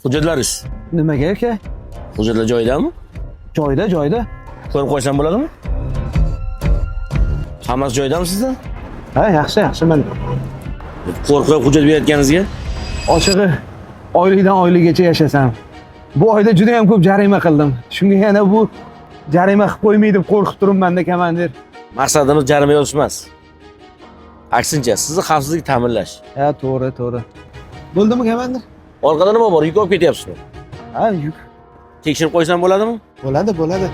Hujjatlaringiz Nimaga aka? hujjatlar joyidami? Joyda. Ko'rib qo'ysam bo'ladimi? Hammasi joyidami sizda? Ha, yaxshi, men Qo'rqib hujjat berayotganingizga ochig'i oylikdan oyligacha yashasam. Bu oyda juda ham ko'p jarima qildim. Shunga yana bu jarima qilib qo'ymay deb qo'rqib turibman-da komandir. maqsadimiz jarima yozish emas. Aksincha, sizni xavfsizlik ta'minlash. Ha, to'g'ri. Bo'ldimi komandir? Orqada nima bor? Yuk olib ketyapsizmi? Ha, yuk. Tekshirib qo'ysam bo'ladimi? Bo'ladi.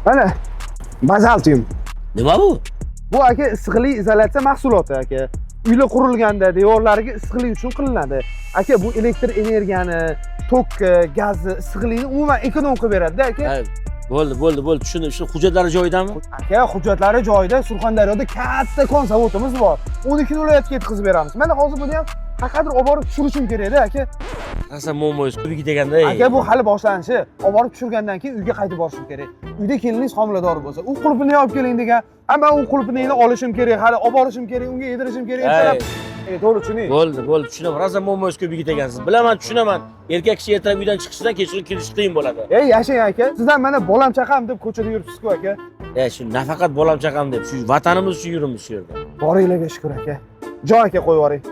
Mana bazaltium. Nima bu? Bu aka issiqlik izolyatsiya mahsuloti aka. Uylar qurilganda devorlariga issiqlik uchun qilinadi. Aka bu elektr energiyani, tokki, gazni, issiqlikni umuman ekonom qilib beradi-da aka. Ha, bo'ldi. Tushundim. Shu hujjatlari joyidami? Aka, hujjatlari joyida. Surxondaryoda katta kon zavodimiz bor. 12 viloyatga yetkazib beramiz. Mana hozir buni ham faqat olib borib tushirishim kerak-da aka. Qasam mo'moyis ko'piga deganda. Aka, bu hali boshlanishi. Olib borib tushirgandan keyin uyga qaytib borishim kerak. Uyda keliningiz homilador bo'lsa, u qulupini olib keling degan. Hamma u qulupini olishim kerak, hali olib borishim kerak, unga yedirishim kerak. To'g'ri tushuning. Bo'ldi, tushunaman. Rosa mo'moyis ko'piga degansiz. Bilaman, tushunaman. Erkak kishi ertalab uydan chiqishidan kechqurun kelishi qiyin bo'ladi. Ey, yashang aka. Sizdan mana bolam chaqam deb ko'chada yuribsiz-ku aka. Shu nafaqat bolam chaqam deb, shu vatanimiz uchun yurimiz shu yerda. Boringlarga shukr aka. Jon aka qo'yib yuboring.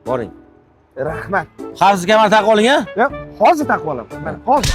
Boring. Rahmat. Xavfsiz kamar taqib oling, ha? Hozir taqib olaman. Mana hozir.